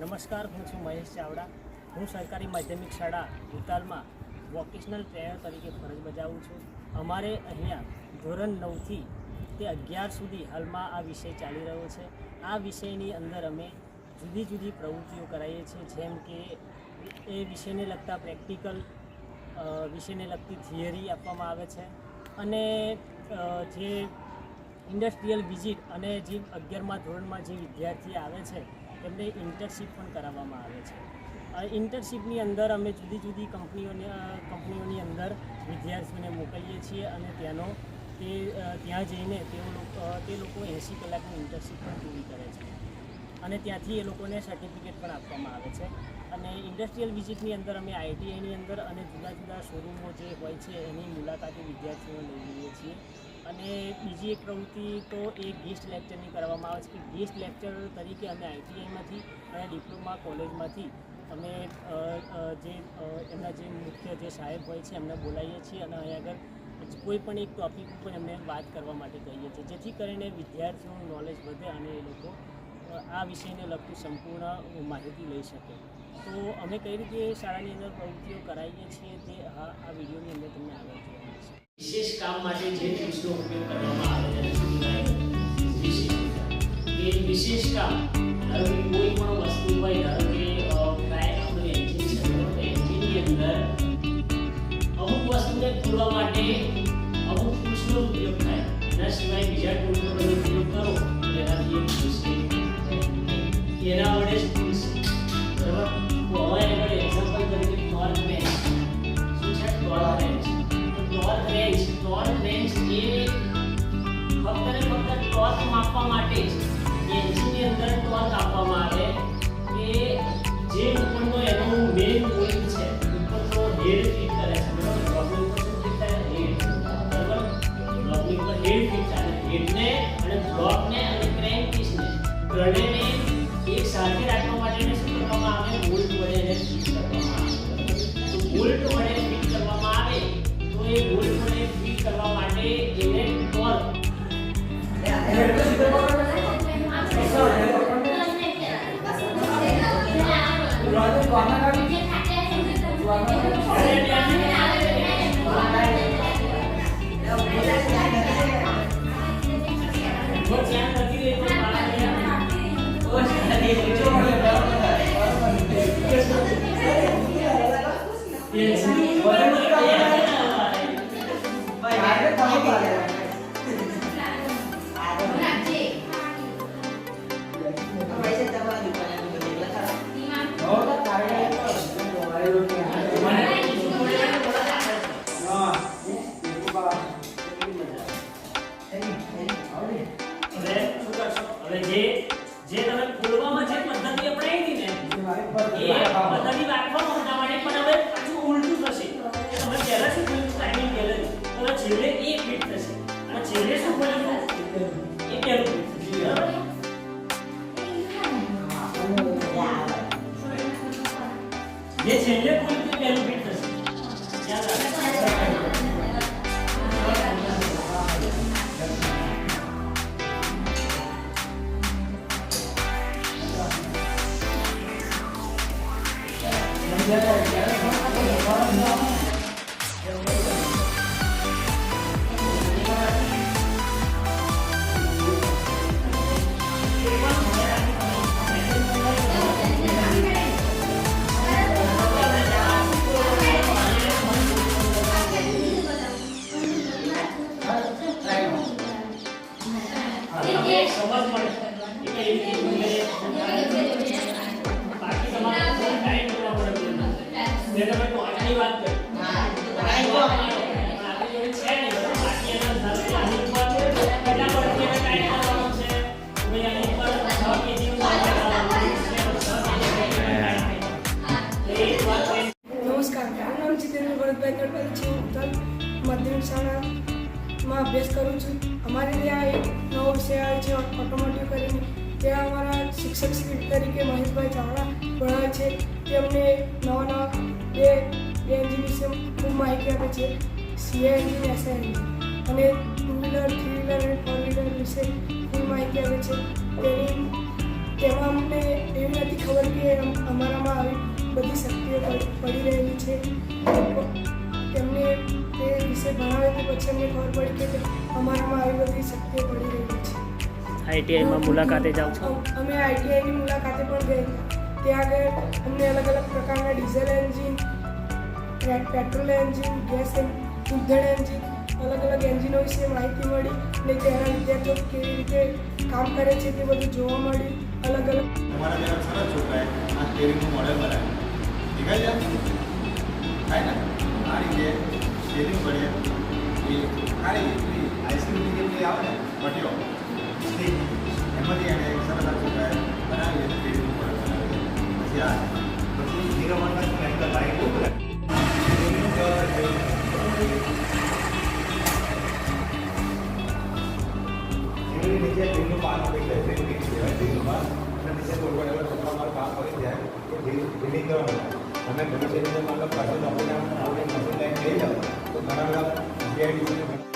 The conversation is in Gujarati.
નમસ્કાર, હું છું મહેશ ચાવડા. હું સરકારી માધ્યમિક શાળા ઉતાલમાં વોકેશનલ ટ્રેનર તરીકે ફરજ બજાવું છું. અમારે અહીંયા ધોરણ 9થી તે 11 સુધી હાલમાં આ વિષય ચાલી રહ્યો છે. આ વિષયની અંદર અમે જુદી જુદી પ્રવૃત્તિઓ કરાવીએ છીએ, જેમ કે એ વિષયને લગતા પ્રેક્ટિકલ, વિષયને લગતી થિયરી આપવામાં આવે છે, અને જે ઇન્ડસ્ટ્રીયલ વિઝિટ અને જે 11મા ધોરણમાં જે વિદ્યાર્થી આવે છે તેમને ઇન્ટર્નશીપ પણ કરાવવામાં આવે છે. ઇન્ટર્નશીપની અંદર અમે જુદી જુદી કંપનીઓની અંદર વિદ્યાર્થીઓને મોકલીએ છીએ, અને ત્યાં જઈને તે લોકો 80 કલાકની ઇન્ટર્નશીપ પણ પૂરી કરે છે, અને ત્યાંથી એ લોકોને સર્ટિફિકેટ પણ આપવામાં આવે છે. અને ઇન્ડસ્ટ્રીયલ વિઝિટની અંદર અમે ITIની અંદર અને જુદા જુદા શોરૂમો જે હોય છે એની મુલાકાતે વિદ્યાર્થીઓને લઈ જઈએ છીએ. અને બીજી એક પ્રવૃત્તિ તો એ ગેસ્ટ લેક્ચરની કરવામાં આવે છે કે ગેસ્ટ લેક્ચર તરીકે અમે ITIમાંથી અને ડિપ્લોમા કોલેજમાંથી અમે એમના જે મુખ્ય જે સાહેબ હોય છે એમને બોલાવીએ છીએ, અને અહીં આગળ કોઈ પણ એક ટૉપિક ઉપર એમને વાત કરવા માટે કહીએ છીએ, જેથી કરીને વિદ્યાર્થીઓનું નોલેજ વધે અને એ લોકો આ વિષયને લગતું સંપૂર્ણ માહિતી લઈ શકે. તો અમે કઈ રીતે શાળાની અંદર પ્રવૃત્તિઓ કરાવીએ છીએ તે આ વિડીયોની અંદર તમને આગળ જોવા મળશે. વિશેષ કામ માટે જે ટૂલ્સનો ઉપયોગ કરવામાં આવે છે, એ વિશેષ કામ, ધારો કે કોઈ પણ વસ્તુ હોય, ધારો કે આપણું એન્જિન છે, એન્જિનની અંદર અમુક વસ્તુને ખોલવા માટે અમુક ટૂલ્સનો ઉપયોગ થાય, એના સિવાય બીજા ટૂલ્સનો તમે ઉપયોગ કરો તો એનાથી એક ટૂલ્સ એના વડે જ ટૂલ્સ, બરાબર. તો હવે આગળ એક્ઝામ્પલ તરીકે ટોર્ક રેન્ચ. શું છે ટોર્ક રેન્ચ? ટોર્ક રેન્ચ એ ફક્ત ને ફક્ત ટોર્ક માપવા માટે જ એન્જિનની અંદર ટોર્ક આપવામાં આવે કે જે ઉપરનો એનો મેઇન પોઈન્ટ છે, ઉપરનો હેડ ફિટ કરે છે, બરાબર. બ્લોકની ઉપર શું ફિટ થાય? હેડ, બરાબર. બ્લોકની ઉપર હેડ ફિટ થાય. હેડને અને બ્લોકને અને ક્રેન્ક પીસને ત્રણેયને એક સાથે રાખવા માટે શું કરવામાં આવે? બોલ્ટ વડે એને ફિટ કરવામાં આવે. તો બોલ્ટ વડે ફિટ કરવામાં આવે તો એ બોલ્ટ વડે ફિટ કરવા માટે એને ટોર્ક જે તમે ખોલવામાં જે પદ્ધતિ અપનાવી હતી ને એ પદ્ધતિ રાખવામાં હતા માટે, પણ હવે પાછું ઉલટું થશે. તમે પહેલા શું ખોલ્યું? Timing gallery. તો છેલ્લે એ ફિટ થશે, અને છેલ્લે શું ખોલ્યું? એ પહેલું ફિટ થશે, બરાબર. જે છેલ્લે ખોલ્યું તે પહેલું ફિટ થશે. યાદ રાખો. નમસ્કાર, મારું નામ જીતેન્દ્ર ભરતભાઈ કડવાલ છે. હું માધ્યમિક શાળામાં અભ્યાસ કરું છું. અમારે ત્યાં એક નવો વિષય આવે છે ઓટોમોટિવ કરીને. ત્યાં અમારા શિક્ષક શ્રી તરીકે મહેશભાઈ ચાવડા ભણાવે છે. તે અમને નવા બે એન્જિન વિશે ખૂબ માહિતી આપે છે, CA એન્જિન, SA એન્જિન, અને 2 વ્હીલર, 3 વ્હીલર અને 4 વ્હીલર વિશે ખૂબ માહિતી આપે છે. તેની તેમાં અમને એવી નથી ખબર કે અમારામાં આવી બધી શક્તિઓ પડી રહેલી છે. તેમને તે વિશે ભણાવે તે પછી અમને ખબર પડી કે અમારામાં આવી બધી શક્તિઓ પડી રહેલી છે. આઈટીઆઈમાં મુલાકાતે જાઓ છો? અમે આઈટીઆઈની મુલાકાતે પણ ગયેલા. ત્યાં આગળ અમને અલગ અલગ પ્રકારના diesel engine, petrol engine, gas ઇંધણ એન્જિન, અલગ અલગ એન્જિનો વિશે માહિતી મળી અને તેના વિદ્યાર્થીઓ કેવી રીતે કામ કરે છે તે બધું જોવા મળ્યું. અલગ અલગ તમારા જેવા સરસ છોકરાએ આ સ્ટેરિંગનું મોડેલ બનાવ્યું. દેખાય છે? થાય ને? આ રીતે સ્ટેરિંગ બને એ ખાલી આઈસ્ક્રીમની જે પેલી આવે ને પટીઓ સ્ટીક એમાંથી એને સરસ આ છોકરાએ બનાવી અને સ્ટેરિંગનું મોડેલ બનાવ્યું. પછી આ પછી હીરો હોન્ડા એન્કર લાઈટ નીચે ટ્રેનનું પાન આપી જાય ટ્રેન નીચે કહેવાય ટ્રેનનું પાન અને નીચે થોડું એવા છોકરા મારું કામ કરી જાય તો બિલ્ડિંગ કરવાનું તમે ભવિષ્યની મતલબ પાસે આપણે મશીન લાઈન લઈ જાઓ તો ઘણા બધા જીઆઈડીસીને